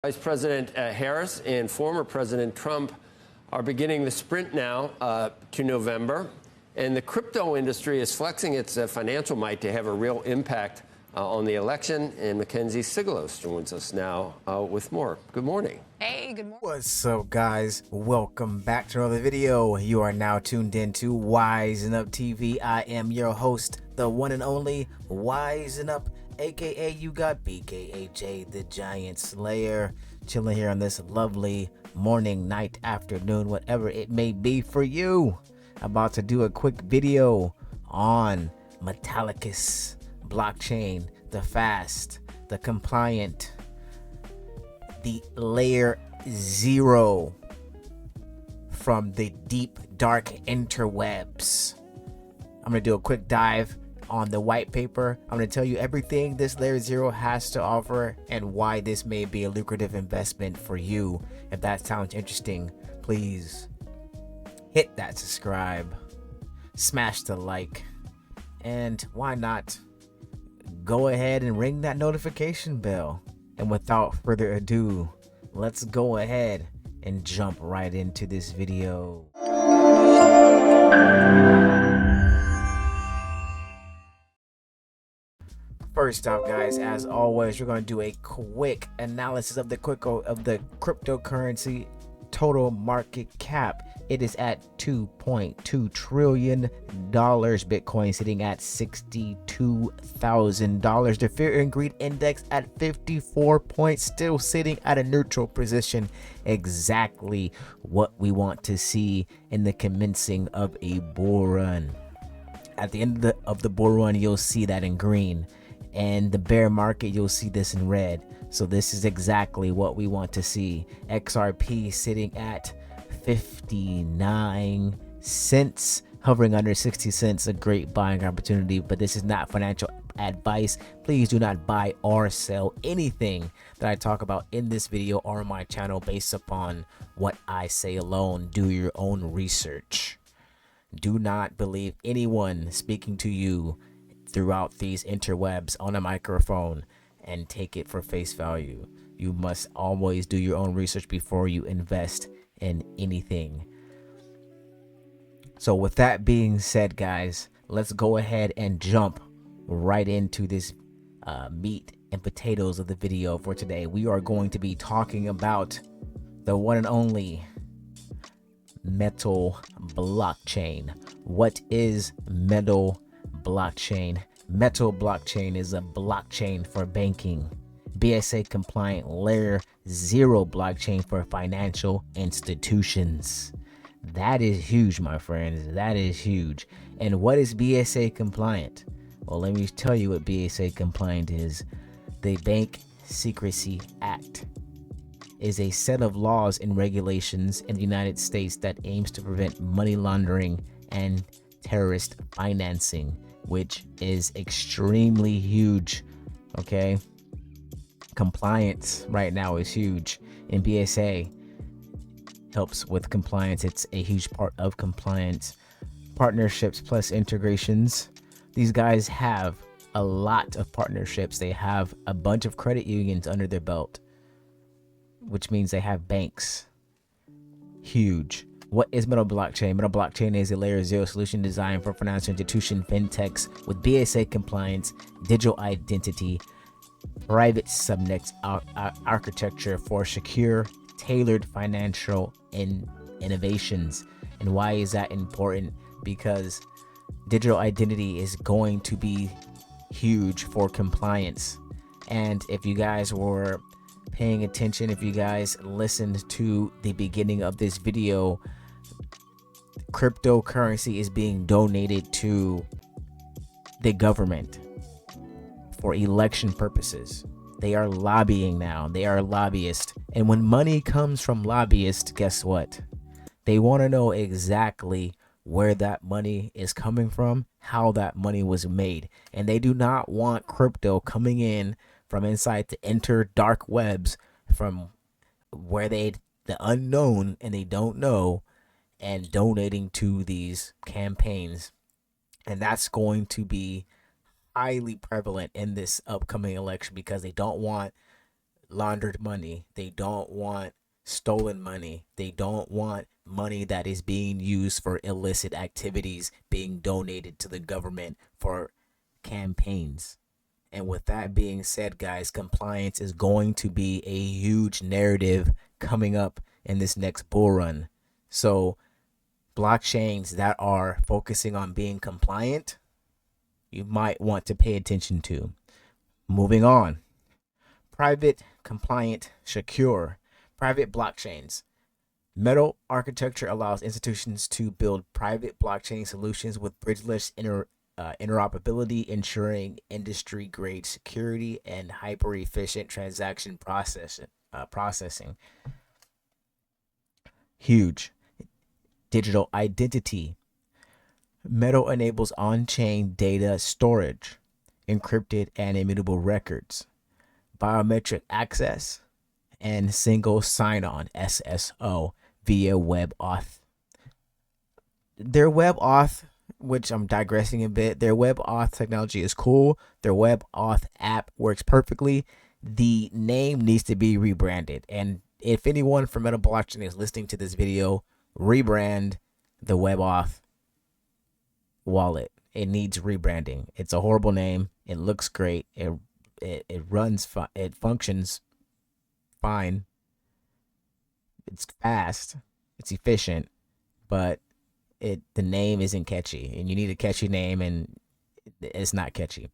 Vice President Harris and former President Trump are beginning the sprint now to November. And the crypto industry is flexing its financial might to have a real impact on the election. And Mackenzie Sigalos joins us now with more. Good morning. Hey, good morning. What's up, guys? Welcome back to another video. You are now tuned into Wisen Up TV. I am your host, the one and only Wisen Up, aka you got BKHA, the Giant Slayer, chilling here on this lovely morning, night, afternoon, whatever it may be for you. About to do a quick video on Metallicus blockchain, the fast, the compliant, the layer 0 from the deep dark interwebs. I'm gonna do a quick dive on the white paper. I'm gonna tell you everything this layer 0 has to offer and why this may be a lucrative investment for you. If that sounds interesting, please hit that subscribe, smash the like, and why not go ahead and ring that notification bell. And without further ado, let's go ahead and jump right into this video. First off, guys, as always, we're going to do a quick analysis of the cryptocurrency total market cap. It is at $2.2 trillion. Bitcoin sitting at $62,000. The fear and greed index at 54 points, still sitting at a neutral position. Exactly what we want to see in the commencing of a bull run. At the end of the bull run, you'll see that in green, and the bear market, you'll see this in red. So this is exactly what we want to see. XRP sitting at 59 cents, hovering under 60 cents, a great buying opportunity, but this is not financial advice. Please do not buy or sell anything that I talk about in this video or on my channel based upon what I say alone. Do your own research. Do not believe anyone speaking to you throughout these interwebs on a microphone and take it for face value. You must always do your own research before you invest in anything. So with that being said, guys, let's go ahead and jump right into this meat and potatoes of the video for today. We are going to be talking about the one and only Metal blockchain. What is Metal blockchain? Metal blockchain is a blockchain for banking, BSA compliant layer 0 blockchain for financial institutions. That is huge, my friends. That is huge. And what is BSA compliant? Well, let me tell you what BSA compliant is. The Bank Secrecy Act is a set of laws and regulations in the United States that aims to prevent money laundering and terrorist financing, which is extremely huge. Okay, compliance right now is huge, and BSA helps with compliance. It's a huge part of compliance. Partnerships plus integrations. These guys have a lot of partnerships. They have a bunch of credit unions under their belt, which means they have banks. Huge. What is Metal blockchain? Metal blockchain is a layer 0 solution designed for financial institution fintechs with BSA compliance, digital identity, private subnet architecture for secure, tailored financial innovations. And why is that important? Because digital identity is going to be huge for compliance. And if you guys were paying attention, if you guys listened to the beginning of this video, cryptocurrency is being donated to the government for election purposes. They are lobbying now. They are lobbyists. And when money comes from lobbyists, guess what? They want to know exactly where that money is coming from, how that money was made. And they do not want crypto coming in from inside the dark webs, from where the unknown and they don't know, and donating to these campaigns. And that's going to be highly prevalent in this upcoming election because they don't want laundered money. They don't want stolen money. They don't want money that is being used for illicit activities being donated to the government for campaigns. And with that being said, guys, compliance is going to be a huge narrative coming up in this next bull run. So blockchains that are focusing on being compliant, you might want to pay attention to. Moving on. Private, compliant, secure. Private blockchains. Metal architecture allows institutions to build private blockchain solutions with bridgeless interoperability, ensuring industry-grade security and hyper-efficient transaction processing. Huge. Digital identity. Metal enables on-chain data storage, encrypted and immutable records, biometric access, and single sign-on SSO via WebAuth. Their WebAuth, which I'm digressing a bit, their WebAuth technology is cool. Their WebAuth app works perfectly. The name needs to be rebranded. And if anyone from Metal Blockchain is listening to this video, rebrand the WebAuth wallet. It needs rebranding. It's a horrible name. It looks great. It runs. It functions fine. It's fast. It's efficient, but the name isn't catchy, and you need a catchy name, and it's not catchy.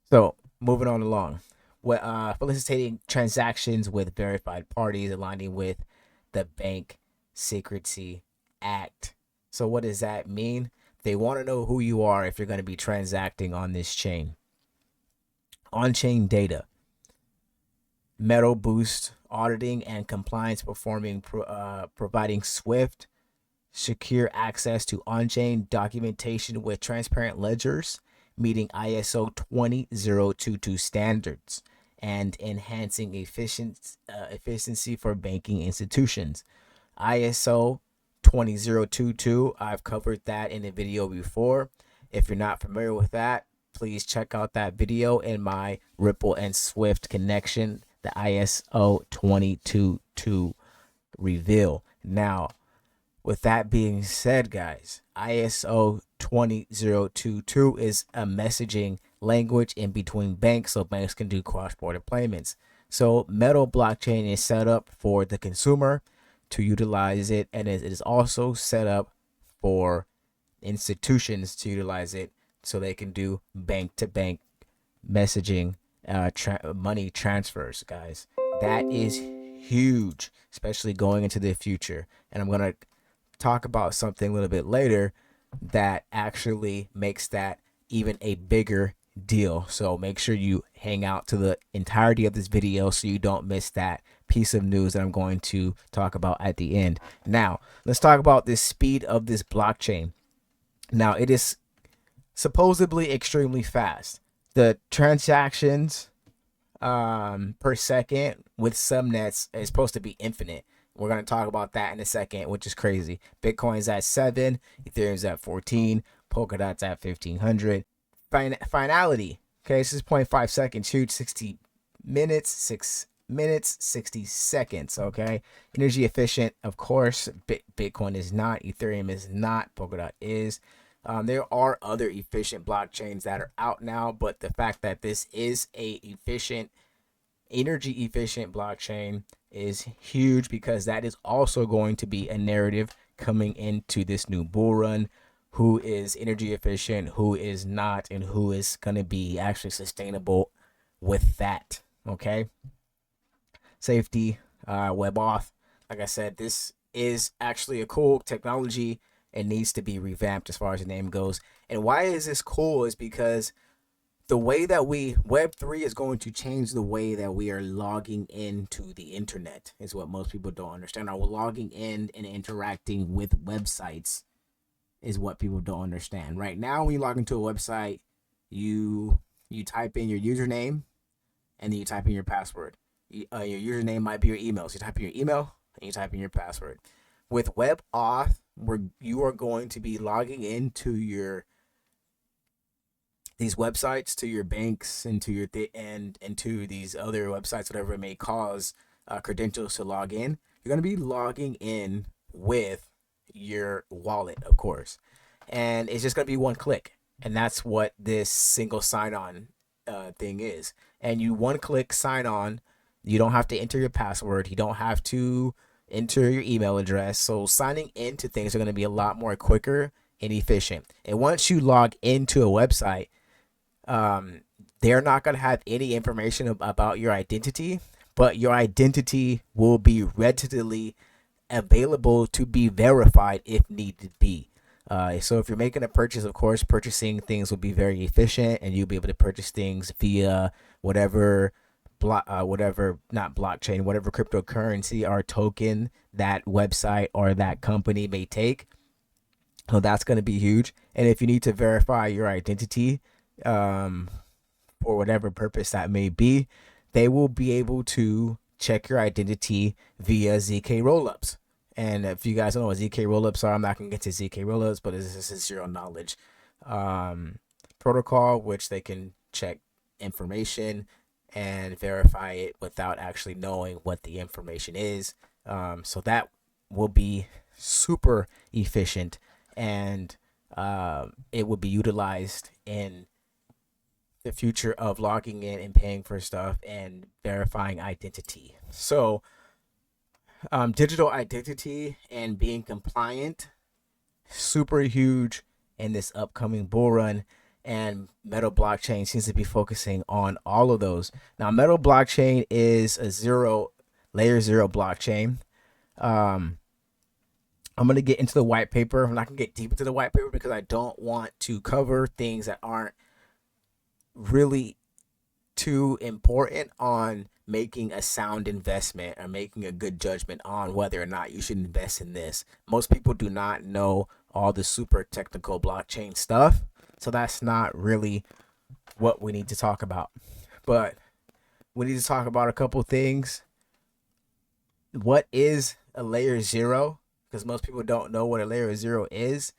So moving on along, facilitating transactions with verified parties, aligning with the Bank Secrecy Act. So what does that mean? They want to know who you are if you're going to be transacting on this chain. On-chain data. Metal boost auditing and compliance, providing swift, secure access to on-chain documentation with transparent ledgers, meeting ISO 20022 standards, and enhancing efficiency for banking institutions. ISO 20022, I've covered that in a video before. If you're not familiar with that, please check out that video in my Ripple and Swift connection, the ISO 20022 reveal. Now, with that being said, guys, ISO 20022 is a messaging language in between banks, so banks can do cross-border payments. So Metal blockchain is set up for the consumer to utilize it, and it is also set up for institutions to utilize it so they can do bank-to-bank messaging, money transfers, guys. That is huge, especially going into the future. And I'm going to talk about something a little bit later that actually makes that even a bigger deal. So make sure you hang out to the entirety of this video so you don't miss that piece of news that I'm going to talk about at the end. Now, let's talk about the speed of this blockchain. Now, it is supposedly extremely fast. The transactions per second with some nets is supposed to be infinite. We're going to talk about that in a second, which is crazy. Bitcoin's at 7, Ethereum's at 14, Polkadot's at 1500. Finality, okay, 6.5 seconds, huge. 60 minutes, 6 minutes, 60 seconds, okay. Energy efficient, of course. Bitcoin is not, Ethereum is not, Polkadot is. There are other efficient blockchains that are out now, but the fact that this is a efficient, energy efficient blockchain is huge, because that is also going to be a narrative coming into this new bull run. Who is energy efficient, who is not, and who is going to be actually sustainable with that, okay? Safety, WebAuth. Like I said, this is actually a cool technology. It needs to be revamped as far as the name goes. And why is this cool is because the way that Web3 is going to change the way that we are logging into the internet, is what most people don't understand. Are logging in and interacting with websites is what people don't understand. Right now, when you log into a website, you type in your username and then you type in your password. Your username might be your email. So you type in your email and you type in your password. With WebAuth, where you are going to be logging into your these websites to your banks and to your and to these other websites, whatever it may cause, credentials to log in, you're going to be logging in with your wallet, of course, and it's just going to be one click, and that's what this single sign-on thing is. And you one click sign on. You don't have to enter your password. You don't have to enter your email address. So signing into things are going to be a lot more quicker and efficient. And once you log into a website, they're not going to have any information about your identity, but your identity will be readily available to be verified if needed be. So if you're making a purchase, of course, purchasing things will be very efficient, and you'll be able to purchase things via whatever not blockchain, whatever cryptocurrency or token that website or that company may take. So that's going to be huge. And if you need to verify your identity, for whatever purpose that may be, they will be able to check your identity via ZK rollups. And if you guys don't know what ZK rollups are, I'm not going to get to ZK rollups, but this is zero knowledge protocol, which they can check information and verify it without actually knowing what the information is. So that will be super efficient, and it will be utilized in the future of logging in and paying for stuff and verifying identity. So digital identity and being compliant, super huge in this upcoming bull run, and Metal blockchain seems to be focusing on all of those. Now, Metal blockchain is a layer zero blockchain. I'm going to get into the white paper. I'm not going to get deep into the white paper because I don't want to cover things that aren't really too important on making a sound investment or making a good judgment on whether or not you should invest in this. Most people do not know all the super technical blockchain stuff, so that's not really what we need to talk about. But we need to talk about a couple things. What is a layer zero? Because most people don't know what a layer zero is.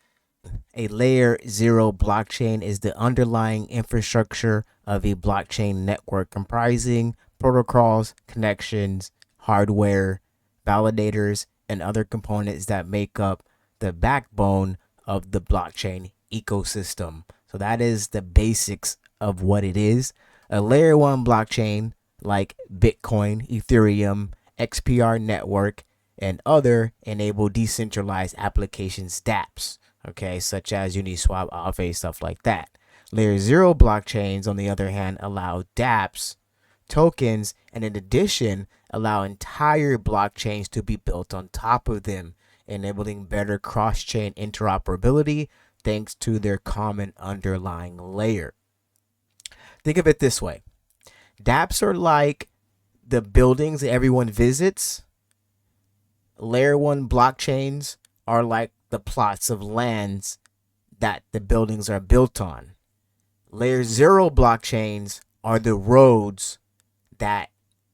A layer zero blockchain is the underlying infrastructure of a blockchain network comprising protocols, connections, hardware, validators, and other components that make up the backbone of the blockchain ecosystem. So that is the basics of what it is. A layer one blockchain like Bitcoin, Ethereum, XPR network, and other enable decentralized applications, dApps, okay, such as Uniswap, Aave, stuff like that. Layer zero blockchains, on the other hand, allow dApps, tokens, and in addition, allow entire blockchains to be built on top of them, enabling better cross-chain interoperability thanks to their common underlying layer. Think of it this way. dApps are like the buildings that everyone visits. Layer one blockchains are like the plots of lands that the buildings are built on. Layer zero blockchains are the roads that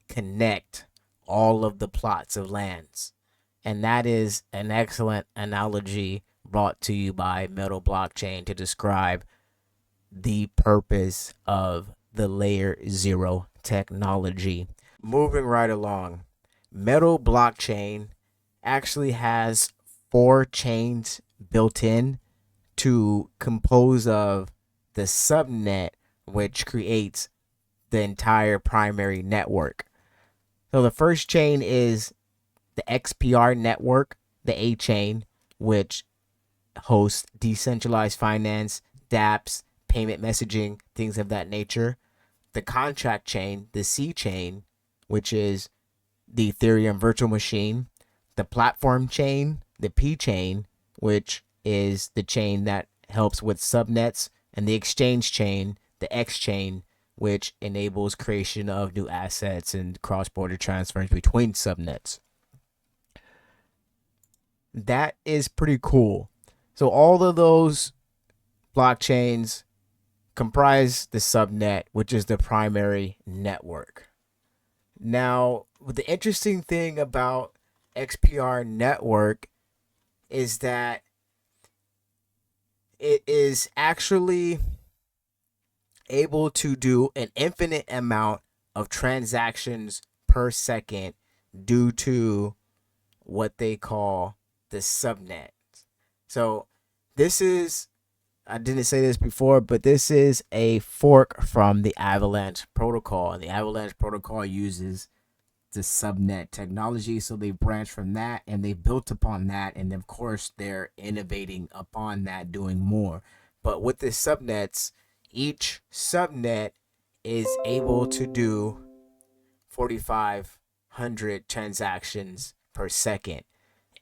connect all of the plots of lands. And that is an excellent analogy brought to you by Metal blockchain to describe the purpose of the layer zero technology. Moving right along, Metal blockchain actually has 4 chains built in to compose of the subnet, which creates the entire primary network. So the first chain is the XPR network, the A chain, which hosts decentralized finance, dApps, payment messaging, things of that nature. The contract chain, the C chain, which is the Ethereum virtual machine. The platform chain, the P chain, which is the chain that helps with subnets. And the exchange chain, the X chain, which enables creation of new assets and cross-border transfers between subnets. That is pretty cool. So all of those blockchains comprise the subnet, which is the primary network. Now, the interesting thing about XPR network is that it is actually able to do an infinite amount of transactions per second due to what they call the subnet. So this is, I didn't say this before, but this is a fork from the Avalanche protocol, and the Avalanche protocol uses the subnet technology. So they branched from that and they built upon that, and of course they're innovating upon that, doing more. But with the subnets, each subnet is able to do 4,500 transactions per second,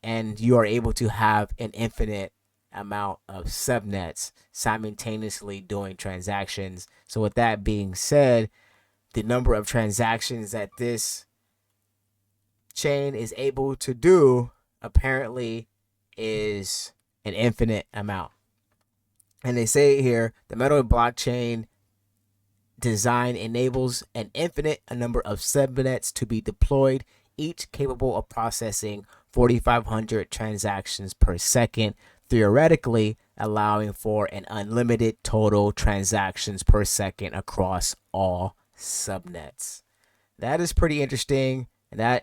and you are able to have an infinite amount of subnets simultaneously doing transactions. So with that being said, the number of transactions that this chain is able to do apparently is an infinite amount. And they say here, the Metal blockchain design enables an infinite number of subnets to be deployed, each capable of processing 4,500 transactions per second, theoretically allowing for an unlimited total transactions per second across all subnets. That is pretty interesting, and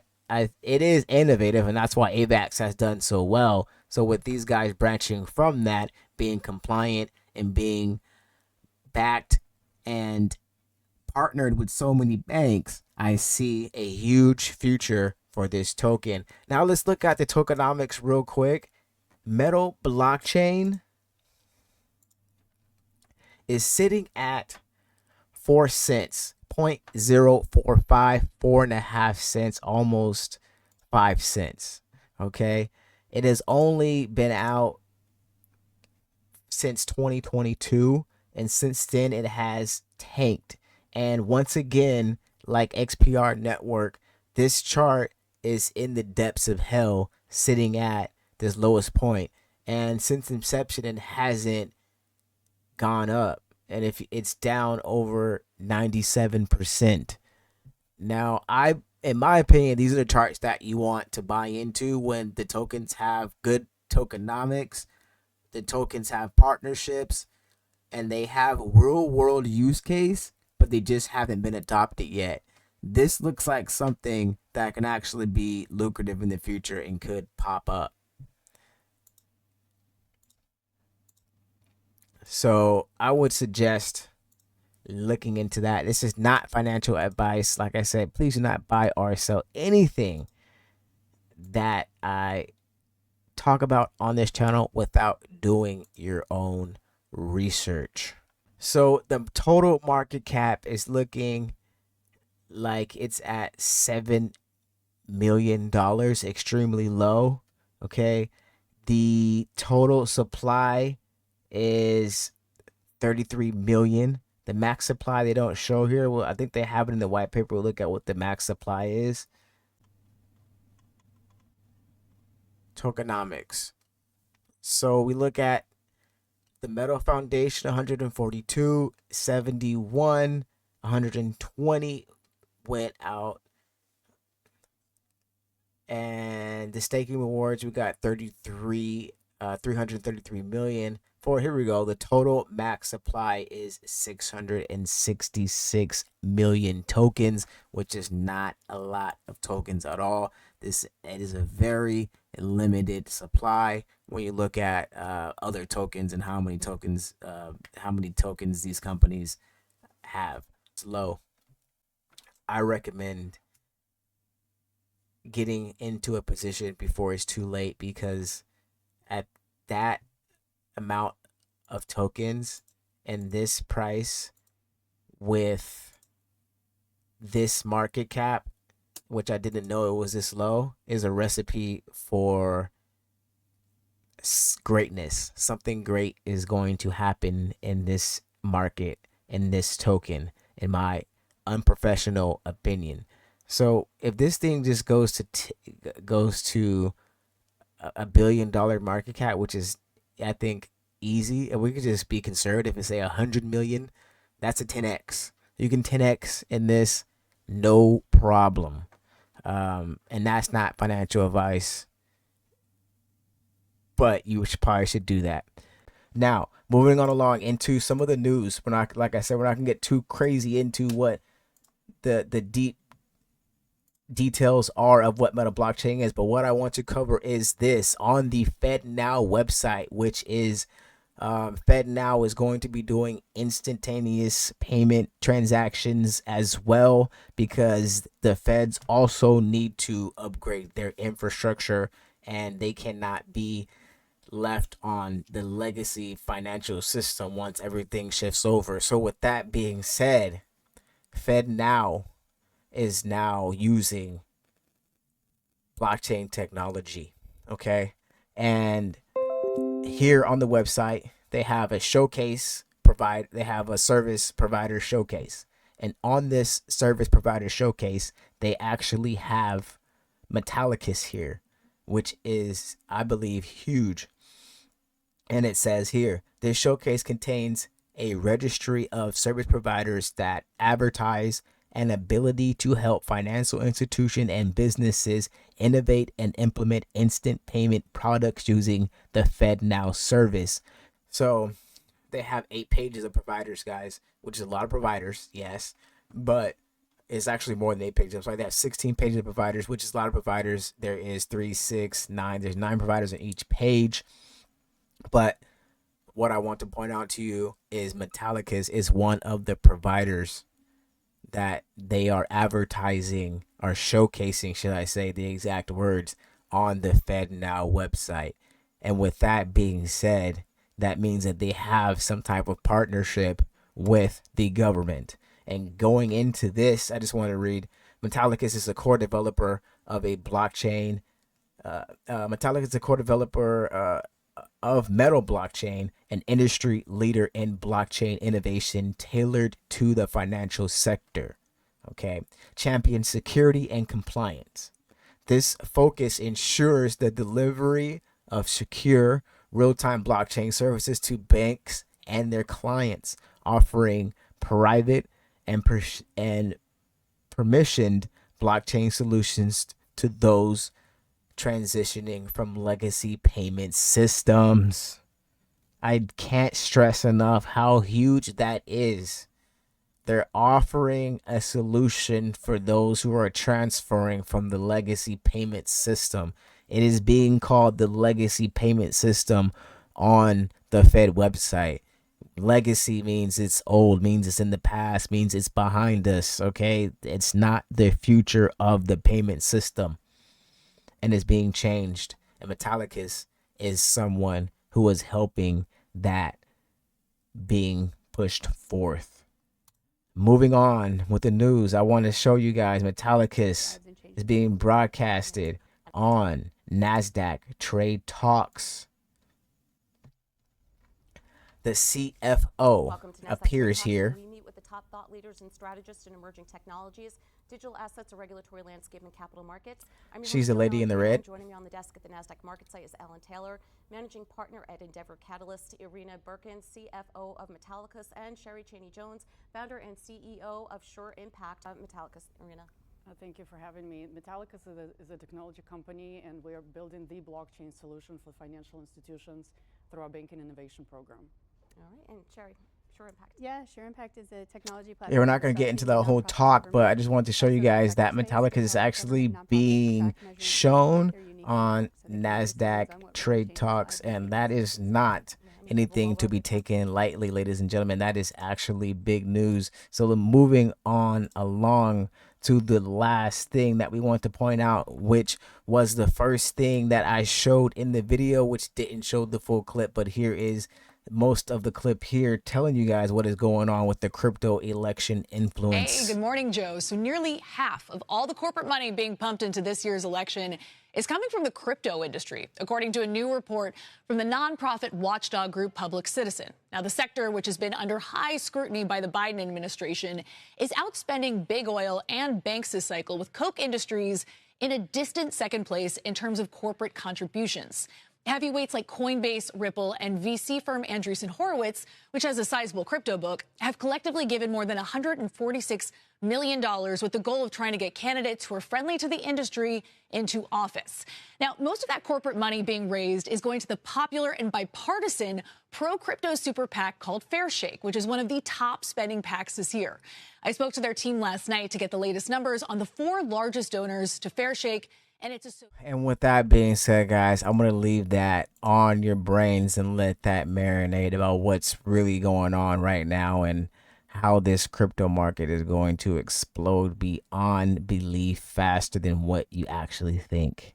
it is innovative, and that's why AVAX has done so well. So with these guys branching from that, being compliant and being backed and partnered with so many banks, I see a huge future for this token. Now let's look at the tokenomics real quick. Metal blockchain is sitting at 4 cents, 0.045, 4.5 cents, almost 5 cents. Okay. It has only been out since 2022, and since then it has tanked. And once again, like XPR network, this chart is in the depths of hell, sitting at this lowest point. And since inception, it hasn't gone up. And if it's down over 97%. Now, in my opinion, these are the charts that you want to buy into when the tokens have good tokenomics, the tokens have partnerships, and they have real world use case, but they just haven't been adopted yet. This looks like something that can actually be lucrative in the future and could pop up. So I would suggest looking into that. This is not financial advice. Like I said, please do not buy or sell anything that I talk about on this channel without doing your own research. So the total market cap is looking like it's at $7 million, extremely low. Okay. The total supply is 33 million. The max supply they don't show here. Well, I think they have it in the white paper. We'll look at what the max supply is. Tokenomics. So we look at the Metal Foundation, 142, 71, 120 went out. And the staking rewards, we got 333 million. Here we go. The total max supply is 666 million tokens, which is not a lot of tokens at all. It is a very limited supply when you look at other tokens and how many tokens these companies have. It's low. I recommend getting into a position before it's too late, because at that amount of tokens and this price with this market cap, which I didn't know it was this low, is a recipe for greatness. Something great is going to happen in this market, in this token, in my unprofessional opinion. So if this thing just goes to $1 billion market cap, which is, I think, easy, and we could just be conservative and say 100 million, that's a 10x. You can 10x in this, no problem. And that's not financial advice, but you probably should do that. Now, moving on along into some of the news. We're not, like I said, we're not gonna get too crazy into what the deep details are of what Meta blockchain is, but what I want to cover is this. On the FedNow website, which is FedNow is going to be doing instantaneous payment transactions as well, because the feds also need to upgrade their infrastructure and they cannot be left on the legacy financial system once everything shifts over. So with that being said, FedNow is now using blockchain technology. Okay. And here on the website, they have a showcase they have a service provider showcase. And on this service provider showcase, they actually have Metallicus here, which is, I believe, huge. And it says here, this showcase contains a registry of service providers that advertise an ability to help financial institutions and businesses innovate and implement instant payment products using the FedNow service. So they have 8 pages of providers, guys, which is a lot of providers, yes, but it's actually more than 8 pages. So they have 16 pages of providers, which is a lot of providers. There is 3, 6, 9. There's 9 providers on each page. But what I want to point out to you is Metallicus is one of the providers that they are advertising or showcasing, should I say the exact words, on the FedNow website. And with that being said, that means that they have some type of partnership with the government. And going into this, I just want to read, Metallicus is a core developer of a blockchain. Metallicus is a core developer of Metal blockchain, an industry leader in blockchain innovation tailored to the financial sector. Okay, champion security and compliance. This focus ensures the delivery of secure, real-time blockchain services to banks and their clients, offering private and permissioned blockchain solutions to those transitioning from legacy payment systems. I can't stress enough how huge that is. They're offering a solution for those who are transferring from the legacy payment system. It is being called the legacy payment system on the Fed website. Legacy means it's old, means it's in the past, means it's behind us, okay? It's not the future of the payment system, and is being changed. And Metallicus is someone who is helping that being pushed forth. Moving on with the news, I want to show you guys Metallicus is being broadcasted on NASDAQ Trade Talks. The CFO appears here. We meet with the top thought leaders and strategists in emerging technologies, digital assets, a regulatory landscape, and capital markets. She's the lady in the red. Joining me on the desk at the NASDAQ market site is Alan Taylor, managing partner at Endeavor Catalyst, Irina Birkin, CFO of Metallicus, and Sherry Cheney-Jones, founder and CEO of Sure Impact. Metallicus, Irina. Thank you for having me. Metallicus is a technology company, and we are building the blockchain solution for financial institutions through our banking innovation program. All right, and Sherry, Sure Impact. Yeah, Sure Impact is a technology platform. Yeah, we're not going to get into the whole talk, but I just wanted to show you guys that Metallicus is actually being shown on NASDAQ Trade Talks, and that is not anything to be taken lightly, ladies and gentlemen. That is actually big news. So moving on along to the last thing that we want to point out, which was the first thing that I showed in the video, which didn't show the full clip, but here is most of the clip here telling you guys what is going on with the crypto election influence. Hey, good morning, Joe. So nearly half of all the corporate money being pumped into this year's election is coming from the crypto industry, according to a new report from the nonprofit watchdog group Public Citizen. Now, the sector, which has been under high scrutiny by the Biden administration, is outspending big oil and banks this cycle, with Koch Industries in a distant second place in terms of corporate contributions. Heavyweights like Coinbase, Ripple, and VC firm Andreessen Horowitz, which has a sizable crypto book, have collectively given more than $146 million with the goal of trying to get candidates who are friendly to the industry into office. Now, most of that corporate money being raised is going to the popular and bipartisan pro-crypto super PAC called Fairshake, which is one of the top spending PACs this year. I spoke to their team last night to get the latest numbers on the 4 largest donors to Fairshake. And with that being said, guys, I'm going to leave that on your brains and let that marinate about what's really going on right now and how this crypto market is going to explode beyond belief faster than what you actually think.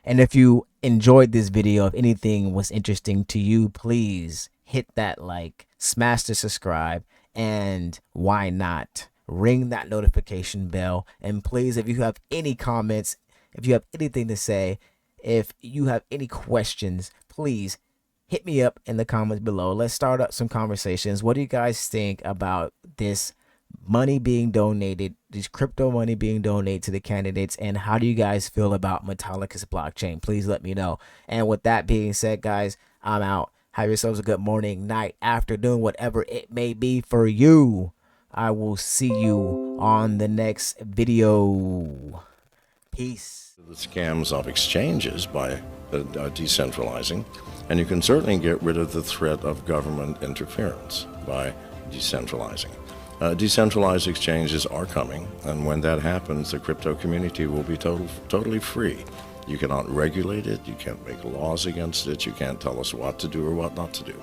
And if you enjoyed this video, if anything was interesting to you, please hit that like, smash the subscribe, and why not ring that notification bell. And please, if you have any comments, if you have anything to say, if you have any questions, please hit me up in the comments below. Let's start up some conversations. What do you guys think about this money being donated, this crypto money being donated to the candidates, and how do you guys feel about Metallicus blockchain? Please let me know. And with that being said, guys, I'm out. Have yourselves a good morning, night, afternoon, whatever it may be for you. I will see you on the next video. Peace. The scams of exchanges by decentralizing, and you can certainly get rid of the threat of government interference by decentralizing. Decentralized exchanges are coming, and when that happens, the crypto community will be totally free. You cannot regulate it, you can't make laws against it, you can't tell us what to do or what not to do.